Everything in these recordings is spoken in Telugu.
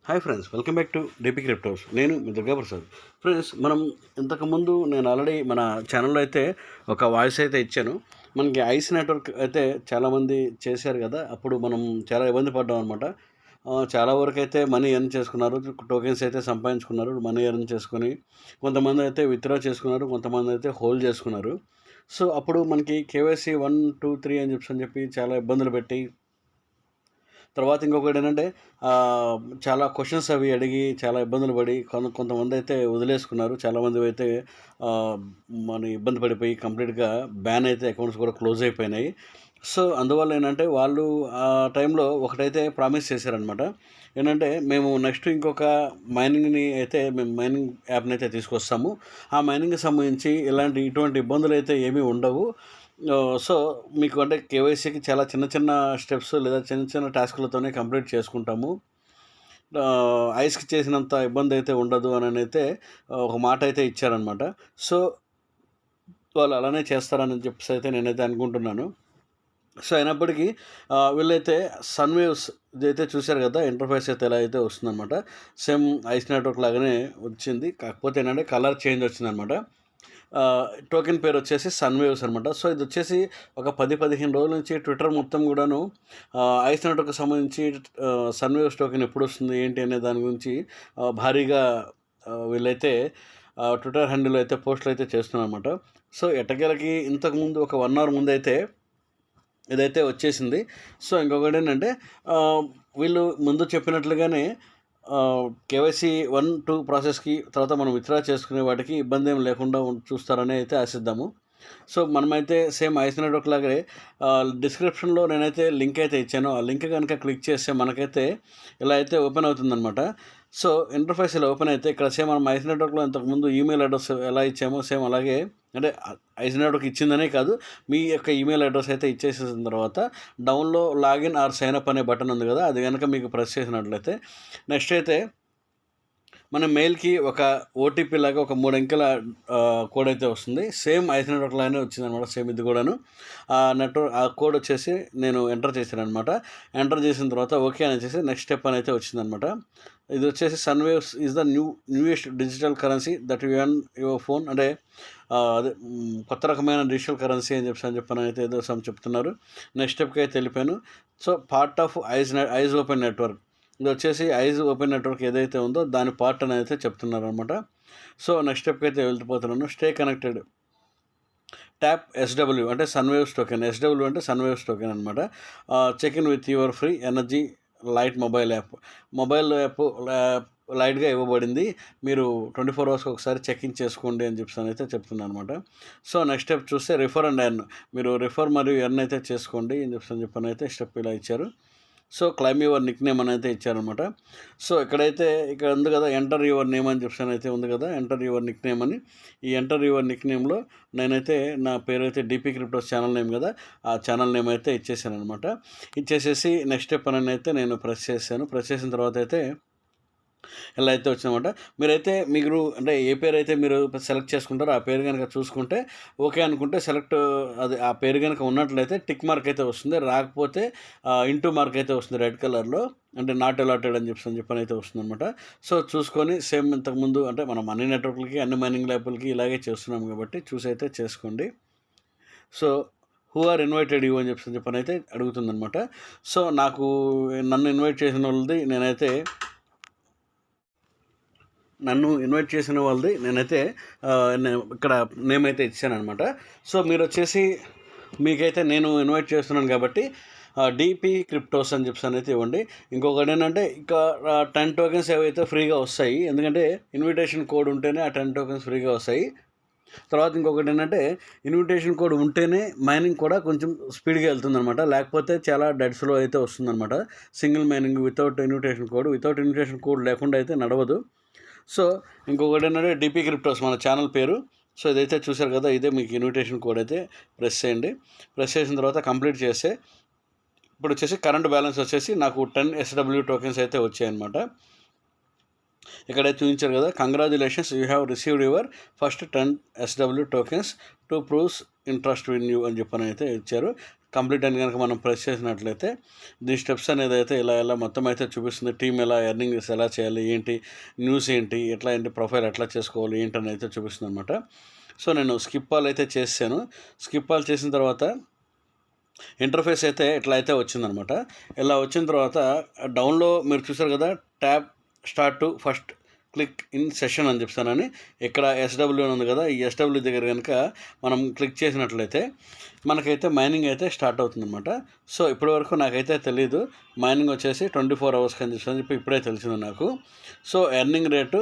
Hi friends, welcome back to DP cryptos. నేను మీ దుర్గా ప్రసాద్. ఫ్రెండ్స్, మనం ఇంతకుముందు నేను ఆల్రెడీ మన ఛానల్లో అయితే ఒక వాయిస్ అయితే ఇచ్చాను. మనకి ఐస్ నెట్వర్క్ అయితే చాలామంది చేశారు కదా, అప్పుడు మనం చాలా ఇబ్బంది పడ్డాం అనమాట. చాలా వరకు అయితే మనీ ఎర్న్ చేసుకున్నారు, టోకెన్స్ అయితే సంపాదించుకున్నారు, మనీ ఎర్న్ చేసుకొని కొంతమంది అయితే విత్డ్రా చేసుకున్నారు, కొంతమంది అయితే హోల్డ్ చేసుకున్నారు. సో అప్పుడు మనకి కేవైసీ 1 2 3 అని చెప్పి చాలా ఇబ్బందులు పెట్టి, తర్వాత ఇంకొకటి ఏంటంటే చాలా క్వశ్చన్స్ అవి అడిగి చాలా ఇబ్బందులు పడి కొంతమంది అయితే వదిలేసుకున్నారు. చాలామంది అయితే మన ఇబ్బంది పడిపోయి కంప్లీట్గా బ్యాన్ అయితే అకౌంట్స్ కూడా క్లోజ్ అయిపోయినాయి. సో అందువల్ల ఏంటంటే వాళ్ళు ఆ టైంలో ఒకటైతే ప్రామిస్ చేశారనమాట. ఏంటంటే మేము నెక్స్ట్ ఇంకొక మేము మైనింగ్ యాప్ని అయితే తీసుకొస్తాము. ఆ మైనింగ్కి సంబంధించి ఇటువంటి ఇబ్బందులు అయితే ఏమీ ఉండవు. సో మీకు అంటే కేవైసీకి చాలా చిన్న చిన్న స్టెప్స్ లేదా చిన్న చిన్న టాస్క్లతోనే కంప్లీట్ చేసుకుంటాము. ఐస్‌కి చేసినంత ఇబ్బంది అయితే ఉండదు అని అయితే ఒక మాట అయితే ఇచ్చారనమాట. సో వాళ్ళు అలానే చేస్తారని చెప్పేసి అయితే నేనైతే అనుకుంటున్నాను. సో అయినప్పటికీ వీళ్ళైతే సన్వేవ్స్ ఇదైతే చూశారు కదా, ఇంటర్ఫేస్ అయితే ఎలా అయితే వస్తుందన్నమాట. సేమ్ ఐస్ నెట్వర్క్ లాగానే వచ్చింది. కాకపోతే ఏంటంటే కలర్ చేంజ్ వచ్చిందనమాట. టోకెన్ పేరు వచ్చేసి సన్వేవ్స్ అనమాట. సో ఇది వచ్చేసి ఒక 10-15 రోజుల నుంచి ట్విట్టర్ మొత్తం కూడాను ఐస్ నెట్వర్క్కి సంబంధించి సన్వేవ్స్ టోకెన్ ఎప్పుడు వస్తుంది ఏంటి అనే దాని గురించి భారీగా వీళ్ళైతే ట్విట్టర్ హ్యాండిల్లో అయితే పోస్టులు అయితే చేస్తున్నారన్నమాట. సో ఎట్టకేలకి ఇంతకుముందు ఒక 1 అవర్ ముందైతే ఇదైతే వచ్చేసింది. సో ఇంకొకటి ఏంటంటే వీళ్ళు ముందు చెప్పినట్లుగానే కేవైసీ 1 2 ప్రాసెస్కి తర్వాత మనం విత్డ్రా చేసుకునే వాటికి ఇబ్బంది ఏం లేకుండా చూస్తారని అయితే ఆశిద్దాము. సో మనమైతే సేమ్ ఐస్ నెట్వర్క్ లాగే డిస్క్రిప్షన్లో నేనైతే లింక్ అయితే ఇచ్చాను. ఆ లింక్ కనుక క్లిక్ చేస్తే మనకైతే ఇలా అయితే ఓపెన్ అవుతుందన్నమాట. సో ఇంటర్ఫేస్ ఇలా ఓపెన్ అయితే ఇక్కడ సేమ్ మనం ఐస్ నెట్వర్క్లో ఇంతకుముందు ఈమెయిల్ అడ్రస్ ఎలా ఇచ్చామో సేమ్ అలాగే, అంటే ఐస్ నెట్వర్క్ ఇచ్చిందనే కాదు, మీ యొక్క ఈమెయిల్ అడ్రస్ అయితే ఇచ్చేసిన తర్వాత డౌన్లో లాగిన్ ఆర్ సైన్ అప్ అనే బటన్ ఉంది కదా, అది కనుక మీకు ప్రెస్ చేసినట్లయితే నెక్స్ట్ అయితే మన మెయిల్కి ఒక ఓటీపీ లాగా ఒక 3 అంకెల కోడ్ అయితే వస్తుంది. సేమ్ ఐస్ నెట్వర్క్ లాగానే వచ్చిందనమాట. సేమ్ ఇది కూడాను ఆ కోడ్ వచ్చేసి నేను ఎంటర్ చేశాను అనమాట. ఎంటర్ చేసిన తర్వాత ఓకే అని వచ్చేసి నెక్స్ట్ స్టెప్ అని అయితే వచ్చిందనమాట. ఇది వచ్చేసి Sunwaves is the newest digital currency that you earn your phone, అంటే అదే కొత్త రకమైన డిజిటల్ కరెన్సీ అని చెప్పని అయితే ఏదో చెప్తున్నారు. నెక్స్ట్ స్టెప్కి అయితే వెళ్ళిపోయాను. So part of is open network, ఇది వచ్చేసి ఐజ్ ఓపెన్ నెట్వర్క్ ఏదైతే ఉందో దాని పార్ట్ అని అయితే చెప్తున్నారనమాట. సో నెక్స్ట్ స్టెప్కి అయితే వెళ్తుపోతున్నాను. స్టే కనెక్టెడ్, ట్యాప్ ఎస్డబ్ల్యూ అంటే సన్వేవ్స్ టోకెన్. ఎస్డబ్ల్యూ అంటే సన్వేవ్స్ టోకెన్ అనమాట. Check in with your free energy light mobile app. Mobile app లైట్గా ఇవ్వబడింది, మీరు 24 అవర్స్కి ఒకసారి చెక్ ఇన్ చేసుకోండి అని అయితే చెప్తున్నాను అనమాట. సో నెక్స్ట్ స్టెప్ చూస్తే రిఫర్ అండ్ ఎర్న్, మీరు రిఫర్ మరియు ఎర్న్ అయితే చేసుకోండి అని చెప్పని అయితే స్టెప్ ఇలా ఇచ్చారు. So claim your Nick name అని అయితే ఇచ్చారనమాట. సో ఇక్కడ ఉంది కదా ఎంటర్ యువర్ నేమ్ అని అయితే ఉంది కదా, ఎంటర్ యువర్ నిక్ నేమ్ అని. ఈ ఎంటర్ యువర్ నిక్ నేమ్లో నేనైతే నా పేరు అయితే డీపీ క్రిప్టోస్ ఛానల్ నేమ్ కదా, ఆ ఛానల్ నేమ్ అయితే ఇచ్చేసాను అనమాట. ఇచ్చేసేసి నెక్స్ట్ స్టెప్ అని అయితే నేను ప్రెస్ చేశాను. ప్రెస్ చేసిన తర్వాత అయితే ఇలా అయితే వచ్చిందన్నమాట. మీరు అంటే ఏ పేరు అయితే మీరు సెలెక్ట్ చేసుకుంటారో ఆ పేరు కనుక చూసుకుంటే ఓకే అనుకుంటే అది ఆ పేరు కనుక ఉన్నట్లయితే టిక్ మార్క్ అయితే వస్తుంది, రాకపోతే ఇంటూ మార్క్ అయితే వస్తుంది రెడ్ కలర్లో, అంటే నాట్ అలాటెడ్ అని చెప్పని అయితే వస్తుంది అనమాట. సో చూసుకొని సేమ్ ఇంతకుముందు అంటే మనం అన్ని నెట్వర్క్లకి అన్ని మైనింగ్ ల్యాబ్లకి ఇలాగే చేస్తున్నాం కాబట్టి చూసి అయితే చేసుకోండి. So who are invited you అని చెప్పని అయితే అడుగుతుందనమాట. సో నన్ను ఇన్వైట్ చేసిన వాళ్ళది నన్ను ఇన్వైట్ చేసిన వాళ్ళది నేనైతే ఇక్కడ నేమ్ అయితే ఇచ్చానమాట. సో మీరు వచ్చేసి మీకైతే నేను ఇన్వైట్ చేస్తున్నాను కాబట్టి డీపీ క్రిప్టోస్ అని అయితే ఇవ్వండి. ఇంకొకటి ఏంటంటే ఇంకా 10 టోకెన్స్ ఏవైతే ఫ్రీగా వస్తాయి, ఎందుకంటే ఇన్విటేషన్ కోడ్ ఉంటేనే ఆ 10 టోకెన్స్ ఫ్రీగా వస్తాయి. తర్వాత ఇంకొకటి ఏంటంటే ఇన్విటేషన్ కోడ్ ఉంటేనే మైనింగ్ కూడా కొంచెం స్పీడ్గా వెళ్తుందనమాట, లేకపోతే చాలా డెడ్ స్లో అయితే వస్తుందన్నమాట. Single mining without invitation code లేకుండా అయితే నడవదు. సో ఇంకొకటి ఏంటంటే డీపీ క్రిప్టోస్ మన ఛానల్ పేరు. సో ఇదైతే చూశారు కదా, ఇదే మీకు ఇన్విటేషన్ కోడ్ అయితే ప్రెస్ చేయండి. ప్రెస్ చేసిన తర్వాత కంప్లీట్ చేస్తే ఇప్పుడు వచ్చేసి కరెంట్ బ్యాలెన్స్ వచ్చేసి నాకు 10 SW టోకెన్స్ అయితే వచ్చాయన్నమాట. ఇక్కడైతే చూపించారు కదా, congratulations, you have received your first 10 SW tokens to proves interest in you అని చెప్పని అయితే ఇచ్చారు. కంప్లీట్ అని కనుక మనం ప్రెస్ చేసినట్లయితే దీని స్టెప్స్ అనేది అయితే ఇలా మొత్తం అయితే చూపిస్తుంది. టీమ్ ఎలా ఎర్నింగ్ ఎలా చేయాలి, ఏంటి న్యూస్ ఏంటి, ఎట్లా ఏంటి ప్రొఫైల్ ఎట్లా చేసుకోవాలి ఏంటని అయితే చూపిస్తుంది అనమాట. సో నేను స్కిప్ ఆల్ అయితే చేసాను. స్కిప్ ఆల్ చేసిన తర్వాత ఇంటర్ఫేస్ అయితే ఇట్లా అయితే వచ్చిందనమాట. ఇలా వచ్చిన తర్వాత డౌన్లో మీరు చూసారు కదా, tab start to first click in session అని చెప్తానని ఇక్కడ ఎస్డబ్ల్యూ అని ఉంది కదా, ఈ ఎస్డబ్ల్యూ దగ్గర కనుక మనం క్లిక్ చేసినట్లయితే మనకైతే మైనింగ్ అయితే స్టార్ట్ అవుతుందన్నమాట. సో ఇప్పటి వరకు నాకైతే తెలీదు, మైనింగ్ వచ్చేసి 24 hours అని చెప్పి ఇప్పుడే తెలిసింది నాకు. సో ఎర్నింగ్ రేటు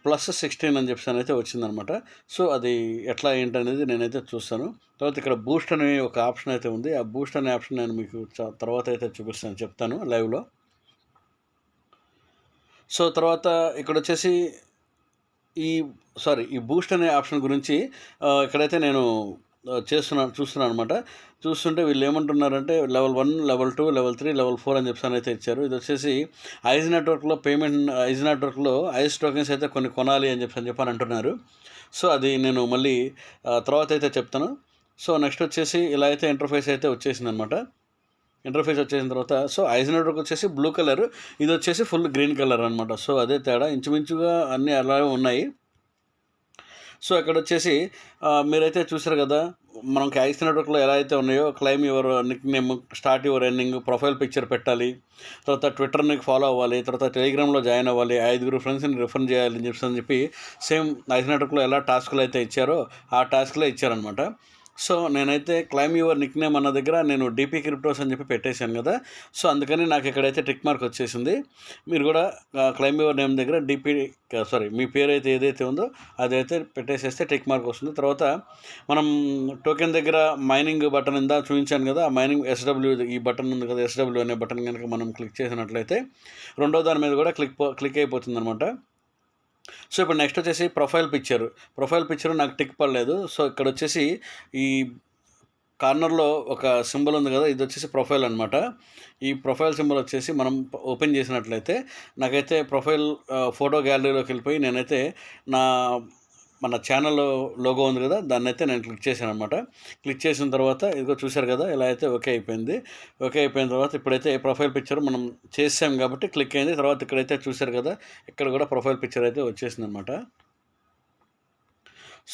+16 అని చెప్పి అయితే వచ్చిందనమాట. సో అది ఎట్లా ఏంటనేది నేనైతే చూస్తాను. తర్వాత ఇక్కడ బూస్ట్ అనే ఒక ఆప్షన్ అయితే ఉంది. ఆ బూస్ట్ అనే ఆప్షన్ నేను మీకు తర్వాత అయితే చెప్తాను లైవ్లో. సో తర్వాత ఇక్కడ వచ్చేసి ఈ బూస్ట్ అనే ఆప్షన్ గురించి ఇక్కడైతే నేను చూస్తున్నాను అనమాట. చూస్తుంటే వీళ్ళు ఏమంటున్నారంటే లెవెల్ 1, లెవెల్ 2, లెవెల్ 3, లెవెల్ 4 అని చెప్పి అయితే ఇచ్చారు. ఇది వచ్చేసి ఐజ్ నెట్వర్క్లో ఐజ్ నెట్వర్క్లో ఐజ్ టోకెన్స్ అయితే కొన్ని కొనాలి అని చెప్పి అంటున్నారు. సో అది నేను మళ్ళీ తర్వాత అయితే చెప్తాను. సో నెక్స్ట్ వచ్చేసి ఇలా అయితే ఇంటర్ఫేస్ అయితే వచ్చేసింది అనమాట. ఇంటర్ఫేస్ వచ్చేసిన తర్వాత సో ఐజ్ నెట్వర్క్ వచ్చేసి బ్లూ కలర్, ఇది వచ్చేసి ఫుల్ గ్రీన్ కలర్ అనమాట. సో అదే తేడా, ఇంచుమించుగా అన్నీ అలాగే ఉన్నాయి. సో ఇక్కడ వచ్చేసి మీరైతే చూసారు కదా, మనకి ఐజ్ నెట్వర్క్లో ఎలా అయితే ఉన్నాయో claim your Nick name, start your earning, profile picture పెట్టాలి, తర్వాత ట్విట్టర్ని ఫాలో అవ్వాలి, తర్వాత టెలిగ్రామ్లో జాయిన్ అవ్వాలి, 5 ఫ్రెండ్స్ని రిఫర్ చేయాలి అని చెప్పి సేమ్ ఐజ్ నెట్వర్క్లో ఎలా టాస్క్లు అయితే ఇచ్చారో ఆ టాస్క్లే ఇచ్చారనమాట. సో నేనైతే క్లైమ్ యువర్ నిక్ నేమ్ అన్న దగ్గర నేను డీపీ క్రిప్టోస్ అని చెప్పి పెట్టేశాను కదా, సో అందుకని నాకు ఇక్కడైతే టిక్ మార్క్ వచ్చేసింది. మీరు కూడా క్లైమ్ యువర్ నేమ్ దగ్గర మీ పేరు అయితే ఏదైతే ఉందో అదైతే పెట్టేసేస్తే టిక్ మార్క్ వస్తుంది. తర్వాత మనం టోకెన్ దగ్గర మైనింగ్ బటన్ ఉందా చూపించాను కదా, ఆ మైనింగ్ ఎస్డబ్ల్యూ ఈ బటన్ ఉంది కదా, ఎస్డబ్ల్యూ అనే బటన్ కనుక మనం క్లిక్ చేసినట్లయితే రెండో దాని మీద కూడా క్లిక్ అయిపోతుంది అనమాట. సో ఇప్పుడు నెక్స్ట్ వచ్చేసి ప్రొఫైల్ పిక్చర్ నాకు టిక్ పడలేదు. సో ఇక్కడ వచ్చేసి ఈ కార్నర్లో ఒక సింబల్ ఉంది కదా, ఇది వచ్చేసి ప్రొఫైల్ అనమాట. ఈ ప్రొఫైల్ సింబల్ వచ్చేసి మనం ఓపెన్ చేసినట్లయితే నాకైతే ప్రొఫైల్ ఫోటో గ్యాలరీలోకి వెళ్ళిపోయి నేనైతే మన ఛానల్ లోగో ఉంది కదా, దాన్ని అయితే నేను క్లిక్ చేశాను అనమాట. క్లిక్ చేసిన తర్వాత ఇదిగో చూశారు కదా, ఇలా అయితే ఓకే అయిపోయింది. ఓకే అయిపోయిన తర్వాత ఇప్పుడైతే ప్రొఫైల్ పిక్చర్ మనం చేసాం కాబట్టి క్లిక్ అయింది. తర్వాత ఇక్కడైతే చూశారు కదా, ఇక్కడ కూడా ప్రొఫైల్ పిక్చర్ అయితే వచ్చేసింది అనమాట.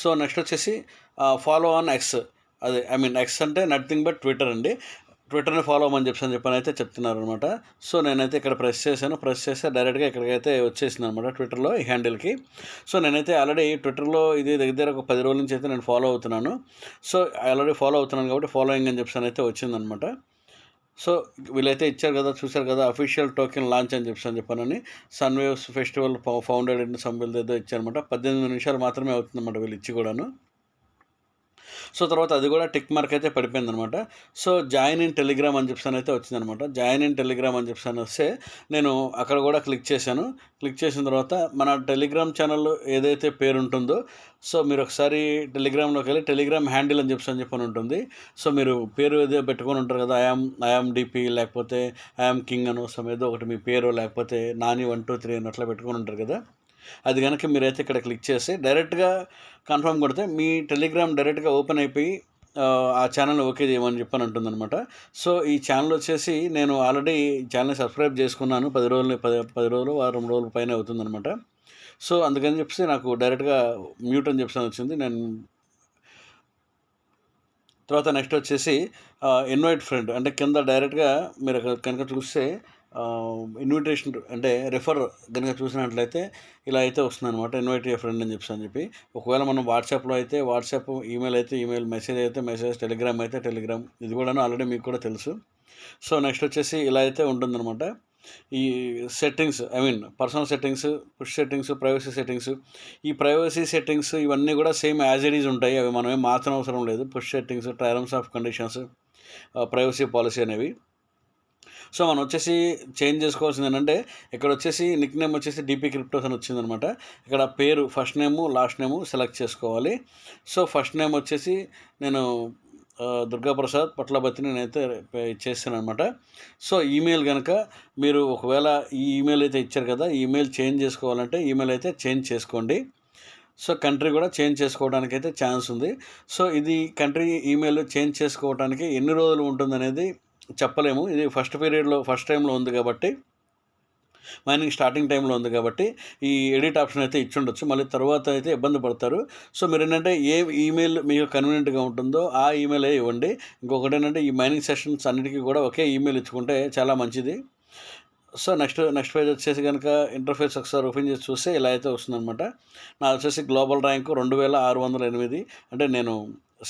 సో నెక్స్ట్ వచ్చేసి ఫాలో ఆన్ ఎక్స్, ఎక్స్ అంటే నథింగ్ బట్ ట్విట్టర్ అండి. ట్విట్టర్ని ఫాలో అవ్వమని చెప్పని అయితే చెప్తున్నారు అనమాట. సో నేనైతే ఇక్కడ ప్రెస్ చేస్తే డైరెక్ట్గా ఇక్కడికైతే వచ్చేసింది అనమాట ట్విట్టర్లో ఈ హ్యాండిల్కి. సో నేనైతే ఆల్రెడీ ట్విట్టర్లో ఇది దగ్గర ఒక 10 రోజుల నుంచి అయితే నేను ఫాలో అవుతున్నాను. సో ఆల్రెడీ ఫాలో అవుతున్నాను కాబట్టి ఫాలోయింగ్ అని చెప్పని అయితే వచ్చిందనమాట. సో వీళ్ళైతే ఇచ్చారు కదా, చూశారు కదా, అఫీషియల్ టోకెన్ లాంచ్ అని చెప్పానని సన్వేవ్స్ ఫెస్టివల్ ఫౌండెడ్ ఇన్ సంబిల్ ఏదో ఇచ్చారనమాట. 18 నిమిషాలు మాత్రమే అవుతుందన్నమాట వీళ్ళు ఇచ్చి కూడాను. సో తర్వాత అది కూడా టిక్ మార్క్ అయితే పడిపోయింది అనమాట. సో జాయిన్ ఇన్ టెలిగ్రామ్ అని చెప్పని అయితే వచ్చిందనమాట. జాయిన్ ఇన్ టెలిగ్రామ్ అని చెప్పని వస్తే నేను అక్కడ కూడా క్లిక్ చేశాను. క్లిక్ చేసిన తర్వాత మన టెలిగ్రామ్ ఛానల్ ఏదైతే పేరు ఉంటుందో, సో మీరు ఒకసారి టెలిగ్రామ్లోకి వెళ్ళి టెలిగ్రామ్ హ్యాండిల్ అని చెప్పని ఉంటుంది. సో మీరు పేరు ఏదో పెట్టుకొని ఉంటారు కదా, ఐఆమ్ డిపి, లేకపోతే ఐఆమ్ కింగ్ అనో ఏదో ఒకటి మీ పేరు, లేకపోతే నాని 1 2 3 అని అట్లా పెట్టుకొని ఉంటారు కదా, అది కనుక మీరైతే ఇక్కడ క్లిక్ చేసి డైరెక్ట్గా కన్ఫర్మ్ కొడితే మీ టెలిగ్రామ్ డైరెక్ట్గా ఓపెన్ అయిపోయి ఆ ఛానల్ ఓకే చేయమని చెప్పని అంటుందన్నమాట. సో ఈ ఛానల్ వచ్చేసి నేను ఆల్రెడీ ఛానల్ సబ్స్క్రైబ్ చేసుకున్నాను. 10 రోజులు వారం రోజుల పైన అవుతుందన్నమాట. సో అందుకని చెప్పి నాకు డైరెక్ట్గా మ్యూట్ అని చెప్పి వచ్చింది. నేను తర్వాత నెక్స్ట్ వచ్చేసి ఇన్వైట్ ఫ్రెండ్ అంటే కింద డైరెక్ట్గా మీరు కనుక చూస్తే ఇన్విటేషన్ అంటే రెఫర్ కనుక చూసినట్లయితే ఇలా అయితే వస్తుంది అనమాట, ఇన్వైట్ ఏ ఫ్రెండ్ అని చెప్పి. ఒకవేళ మనం వాట్సాప్లో అయితే వాట్సాప్, ఈమెయిల్ అయితే ఈమెయిల్, మెసేజ్ అయితే మెసేజ్, టెలిగ్రామ్ అయితే టెలిగ్రామ్, ఇది కూడా ఆల్రెడీ మీకు కూడా తెలుసు. సో నెక్స్ట్ వచ్చేసి ఇలా అయితే ఉంటుందన్నమాట. ఈ settings personal settings, push settings, privacy settings, ఈ ప్రైవసీ సెట్టింగ్స్ ఇవన్నీ కూడా సేమ్ యాజ్ ఇట్ ఈజ్ ఉంటాయి. అవి మనం ఏం మార్చనవసరం లేదు. Push settings, terms of conditions, privacy policy అనేవి. సో మనం వచ్చేసి చేంజ్ చేసుకోవాల్సింది ఏంటంటే ఇక్కడ వచ్చేసి నిక్ నేమ్ వచ్చేసి డీపీ క్రిప్టోస్ అని వచ్చిందనమాట. ఇక్కడ పేరు ఫస్ట్ నేము లాస్ట్ నేము సెలెక్ట్ చేసుకోవాలి. సో ఫస్ట్ నేమ్ వచ్చేసి నేను దుర్గాప్రసాద్ పట్లబత్తిని నేనైతే ఇచ్చేస్తాను అనమాట. సో ఈమెయిల్ కనుక మీరు ఒకవేళ ఈ ఈమెయిల్ అయితే ఇచ్చారు కదా, ఈమెయిల్ చేంజ్ చేసుకోవాలంటే ఈమెయిల్ అయితే చేంజ్ చేసుకోండి. సో కంట్రీ కూడా చేంజ్ చేసుకోవడానికి అయితే ఛాన్స్ ఉంది. సో ఇది కంట్రీ ఈమెయిల్ చేంజ్ చేసుకోవడానికి ఎన్ని రోజులు ఉంటుందనేది చెప్పలేము. ఇది ఫస్ట్ టైంలో ఉంది కాబట్టి, మైనింగ్ స్టార్టింగ్ టైంలో ఉంది కాబట్టి ఈ ఎడిట్ ఆప్షన్ అయితే ఇచ్చుండొచ్చు. మళ్ళీ తర్వాత అయితే ఇబ్బంది పడతారు. సో మీరేంటంటే ఏ ఈమెయిల్ మీకు కన్వీనియంట్గా ఉంటుందో ఆ ఈమెయిలే ఇవ్వండి. ఇంకొకటి ఏంటంటే ఈ మైనింగ్ సెషన్స్ అన్నిటికీ కూడా ఒకే ఈమెయిల్ ఇచ్చుకుంటే చాలా మంచిది. సో నెక్స్ట్ పేజ్ వచ్చేసి కనుక ఇంటర్ఫేస్ ఒకసారి ఓపెన్ చేసి చూస్తే ఇలా అయితే వస్తుందన్నమాట. నాది వచ్చేసి గ్లోబల్ ర్యాంకు 2608. అంటే నేను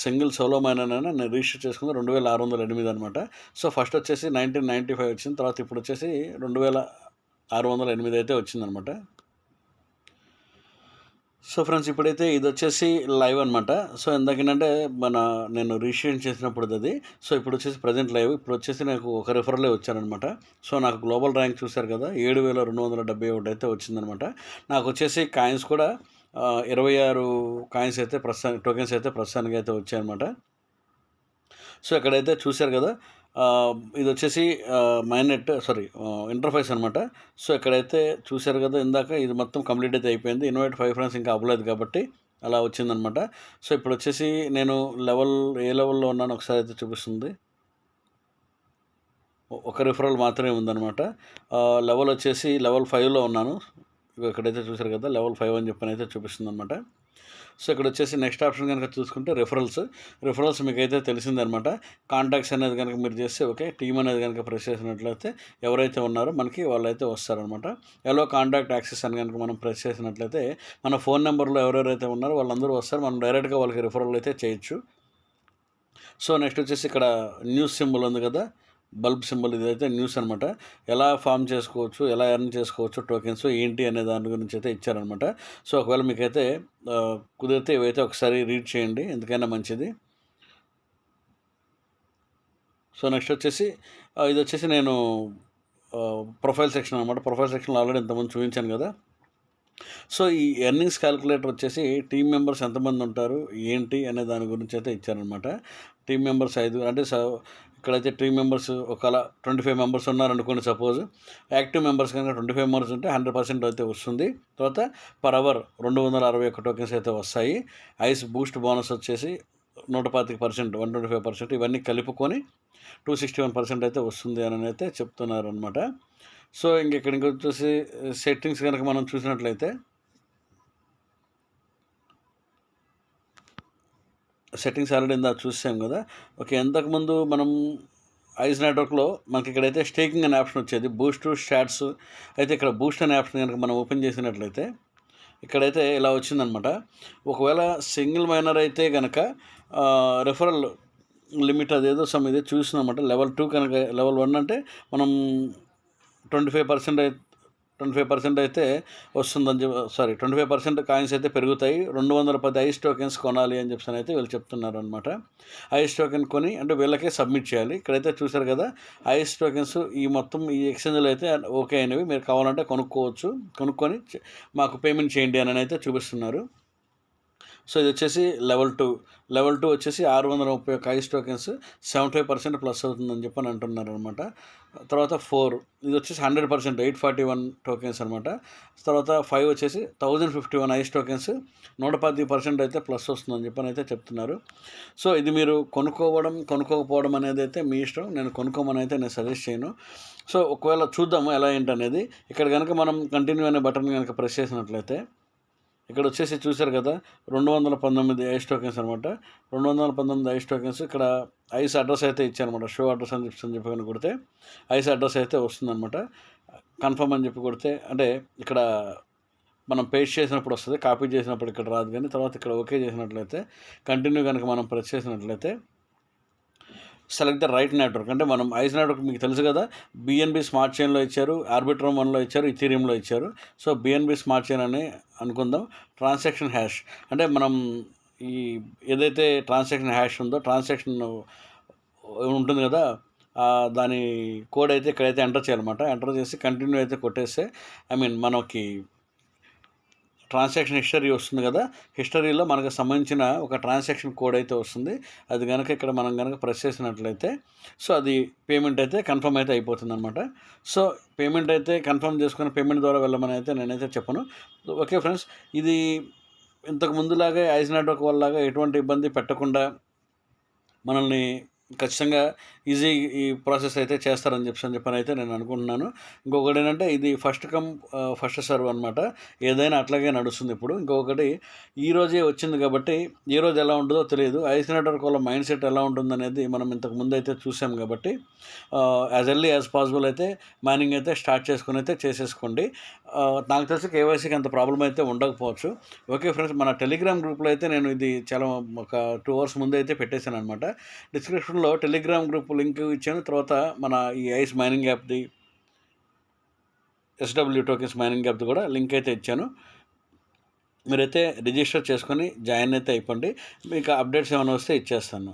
సింగిల్ సోలో మైనర్ అయినా నేను రిజిస్టర్ చేసుకుంది 2608 అనమాట. సో ఫస్ట్ వచ్చేసి 1995 వచ్చింది. తర్వాత ఇప్పుడు వచ్చేసి 2608 అయితే వచ్చిందనమాట. సో ఫ్రెండ్స్, ఇప్పుడైతే ఇది వచ్చేసి లైవ్ అనమాట. సో ఎందుకంటే నేను రిజిస్ట్రేషన్ చేసినప్పుడు అది. సో ఇప్పుడు వచ్చేసి ప్రజెంట్ లైవ్. ఇప్పుడు వచ్చేసి నాకు ఒక రిఫరలే వచ్చానమాట. సో నాకు గ్లోబల్ ర్యాంక్ చూశారు కదా, 7271 అయితే వచ్చిందనమాట. నాకు వచ్చేసి కాయిన్స్ కూడా 26 కాయిన్స్ అయితే టోకెన్స్ అయితే ప్రస్తుతానికి అయితే వచ్చాయన్నమాట. సో ఇక్కడైతే చూశారు కదా, ఇది వచ్చేసి ఇంటర్ఫేస్ అనమాట. సో ఇక్కడైతే చూశారు కదా ఇందాక, ఇది మొత్తం కంప్లీట్ అయితే అయిపోయింది. ఇన్వైట్ 5 ఫ్రెండ్స్ ఇంకా అవ్వలేదు కాబట్టి అలా వచ్చిందనమాట. సో ఇప్పుడు వచ్చేసి నేను ఏ లెవెల్లో ఉన్నాను ఒకసారి అయితే చూపిస్తుంది. ఒక రిఫరల్ మాత్రమే ఉందన్నమాట. లెవెల్ వచ్చేసి లెవెల్ 5లో ఉన్నాను. ఇక్కడైతే చూశారు కదా, లెవెల్ 5 అని చెప్పని అయితే చూపిస్తుంది అనమాట. సో ఇక్కడ వచ్చేసి నెక్స్ట్ ఆప్షన్ కనుక చూసుకుంటే రిఫరల్స్ మీకైతే తెలిసిందనమాట. కాంటాక్ట్స్ అనేది కనుక మీరు చేస్తే ఓకే, టీమ్ అనేది కనుక ప్రెస్ చేసినట్లయితే ఎవరైతే ఉన్నారో మనకి వాళ్ళైతే వస్తారనమాట. ఎలో కాంటాక్ట్ యాక్సెస్ అని కనుక మనం ప్రెస్ చేసినట్లయితే మన ఫోన్ నెంబర్లో ఎవరెవరైతే ఉన్నారో వాళ్ళందరూ వస్తారు. మనం డైరెక్ట్గా వాళ్ళకి రిఫరల్ అయితే చేయొచ్చు. సో నెక్స్ట్ వచ్చేసి ఇక్కడ న్యూస్ సింబల్ ఉంది కదా, బల్బ్ సింబల్, ఇదైతే న్యూస్ అనమాట. ఎలా ఫామ్ చేసుకోవచ్చు, ఎలా ఎర్న్ చేసుకోవచ్చు టోకెన్స్ ఏంటి అనే దాని గురించి అయితే ఇచ్చారనమాట. సో ఒకవేళ మీకైతే కుదిరితే ఇవైతే ఒకసారి రీడ్ చేయండి, ఎందుకైనా మంచిది. సో నెక్స్ట్ వచ్చేసి ఇది వచ్చేసి నేను ప్రొఫైల్ సెక్షన్ అనమాట. ప్రొఫైల్ సెక్షన్లో ఆల్రెడీ ఇంతకుముందు చూపించాను కదా. సో ఈ ఎర్నింగ్స్ క్యాలిక్యులేటర్ వచ్చేసి టీమ్ మెంబర్స్ ఎంతమంది ఉంటారు ఏంటి అనే దాని గురించి అయితే ఇచ్చారనమాట. టీమ్ మెంబర్స్ 5 అంటే ఇక్కడైతే టీమ్ మెంబర్స్ ఒకవేళ 25 మెంబర్స్ ఉన్నారనుకోండి. సపోజ్ యాక్టివ్ మెంబర్స్ కనుక 25 మెంబర్స్ ఉంటే 100% అయితే వస్తుంది. తర్వాత పర్ అవర్ 261 టోకెన్స్ అయితే వస్తాయి. ఐస్ బూస్ట్ బోనస్ వచ్చేసి 125%, 125%, ఇవన్నీ కలుపుకొని 261% అయితే వస్తుంది అని అయితే చెప్తున్నారు అనమాట. సో ఇక్కడికి వచ్చేసి సెట్టింగ్స్ కనుక మనం చూసినట్లయితే సెట్టింగ్స్ ఆల్రెడీ ఇందాక చూసాం కదా. ఓకే, ఇంతకుముందు మనం ఐస్ నెట్వర్క్లో మనకి ఇక్కడైతే స్టేకింగ్ అనే ఆప్షన్ వచ్చేది, బూస్ట్ స్టాట్స్. అయితే ఇక్కడ బూస్ట్ అనే ఆప్షన్ కనుక మనం ఓపెన్ చేసినట్లయితే ఇక్కడైతే ఇలా వచ్చిందనమాట. ఒకవేళ సింగిల్ మైనర్ అయితే కనుక రెఫరల్ లిమిట్ అదేదో ఇది చూసినమాట. లెవెల్ 2 కనుక, లెవెల్ 1 అంటే మనం 25% అయితే వస్తుందని 25% కాయిన్స్ అయితే పెరుగుతాయి. 210 ఐస్ టోకెన్స్ కొనాలి అని చెప్పి అయితే వీళ్ళు చెప్తున్నారు అనమాట. ఐస్ టోకెన్ కొని అంటే వీళ్ళకే సబ్మిట్ చేయాలి. ఇక్కడైతే చూసారు కదా, ఐస్ టోకెన్స్ ఈ ఎక్స్చేంజ్లో అయితే ఓకే అయినవి. మీరు కావాలంటే కొనుక్కొని మాకు పేమెంట్ చేయండి అని అయితే చూపిస్తున్నారు. సో ఇది వచ్చేసి లెవెల్ 2 వచ్చేసి 631 ఐస్ టోకెన్స్ 75% ప్లస్ అవుతుందని చెప్పని అంటున్నారు అనమాట. తర్వాత 4 ఇది వచ్చేసి 100% 841 టోకెన్స్ అనమాట. తర్వాత 5 వచ్చేసి 1051 ఐస్ టోకెన్స్ 110% అయితే ప్లస్ వస్తుందని చెప్పని అయితే చెప్తున్నారు. సో ఇది మీరు కొనుక్కోకపోవడం అనేది అయితే మీ ఇష్టం. నేను కొనుక్కోమని అయితే నేను సజెస్ట్ చేయను. సో ఒకవేళ చూద్దాము ఎలా ఏంటనేది. ఇక్కడ కనుక మనం కంటిన్యూ అనే బటన్ కనుక ప్రెస్ చేసినట్లయితే ఇక్కడ వచ్చేసి చూశారు కదా, 219 ఐస్ టోకెన్స్ అనమాట. 219 ఐస్ టోకెన్స్. ఇక్కడ ఐస్ అడ్రస్ అయితే ఇచ్చారనమాట. షో అడ్రస్ అని చెప్పి కొడితే ఐస్ అడ్రస్ అయితే వస్తుందన్నమాట. కన్ఫర్మ్ అని చెప్పి కొడితే, అంటే ఇక్కడ మనం పేస్ట్ చేసినప్పుడు వస్తుంది, కాపీ చేసినప్పుడు ఇక్కడ రాదు. కానీ తర్వాత ఇక్కడ ఓకే చేసినట్లయితే, కంటిన్యూ కనుక మనం ప్రెస్ చేసినట్లయితే సెలెక్ట్ ద రైట్ నెట్వర్క్. అంటే మనం ఐస్ నెట్వర్క్ మీకు తెలుసు కదా, బిఎన్బి స్మార్ట్ చైన్లో ఇచ్చారు, ఆర్బిట్రమ్ 1లో ఇచ్చారు, ఇథీరియంలో ఇచ్చారు. సో బిఎన్బి స్మార్ట్ చైన్ అని అనుకుందాం. ట్రాన్సాక్షన్ హ్యాష్ అంటే మనం ఈ ఏదైతే ట్రాన్సాక్షన్ హ్యాష్ ఉందో, ట్రాన్సాక్షన్ ఉంటుంది కదా, దాని కోడ్ అయితే ఇక్కడైతే ఎంటర్ చేయాలన్నమాట. ఎంటర్ చేసి కంటిన్యూ అయితే కొట్టేస్తే మనకి ట్రాన్సాక్షన్ హిస్టరీ వస్తుంది కదా, హిస్టరీలో మనకు సంబంధించిన ఒక ట్రాన్సాక్షన్ కోడ్ అయితే వస్తుంది. అది కనుక ఇక్కడ మనం కనుక ప్రెస్ చేసినట్లయితే సో అది పేమెంట్ అయితే కన్ఫర్మ్ అయితే అయిపోతుంది అనమాట. సో పేమెంట్ అయితే కన్ఫర్మ్ చేసుకుని పేమెంట్ ద్వారా వెళ్ళమని అయితే నేనైతే చెప్పను. ఓకే ఫ్రెండ్స్, ఇది ఇంతకు ముందులాగే ఐస్ నెట్వర్క్ వల్లగా ఎటువంటి ఇబ్బంది పెట్టకుండా మనల్ని ఖచ్చితంగా ఈజీ ఈ ప్రాసెస్ అయితే చేస్తారని చెప్పని అయితే నేను అనుకుంటున్నాను. ఇంకొకటి ఏంటంటే ఇది ఫస్ట్ సర్వ్ అనమాట. ఏదైనా అట్లాగే నడుస్తుంది ఇప్పుడు. ఇంకొకటి ఈరోజే వచ్చింది కాబట్టి ఈరోజు ఎలా ఉంటుందో తెలియదు. ఐస్ నెట్వర్క్ వల్ల మైండ్ సెట్ ఎలా ఉంటుందనేది మనం ఇంతకు ముందు అయితే చూసాం కాబట్టి యాజ్ ఎర్లీ యాజ్ పాసిబుల్ అయితే మైనింగ్ అయితే స్టార్ట్ చేసుకుని అయితే చేసేసుకోండి. నాకు తెలిసి కేవైసీకి అంత ప్రాబ్లం అయితే ఉండకపోవచ్చు. ఓకే ఫ్రెండ్స్, మన టెలిగ్రామ్ గ్రూప్లో అయితే నేను ఇది చాలా ఒక 2 అవర్స్ ముందు అయితే పెట్టేశాను అనమాట. డిస్క్రిప్షన్లో టెలిగ్రామ్ గ్రూప్ లింక్ ఇచ్చాను. తర్వాత మన ఈ ఐస్ మైనింగ్ యాప్ది, SW టోకెన్స్ మైనింగ్ యాప్ది కూడా లింక్ అయితే ఇచ్చాను. మీరైతే రిజిస్టర్ చేసుకొని జాయిన్ అయితే అయిపోండి. మీకు అప్డేట్స్ ఏమైనా వస్తే ఇచ్చేస్తాను.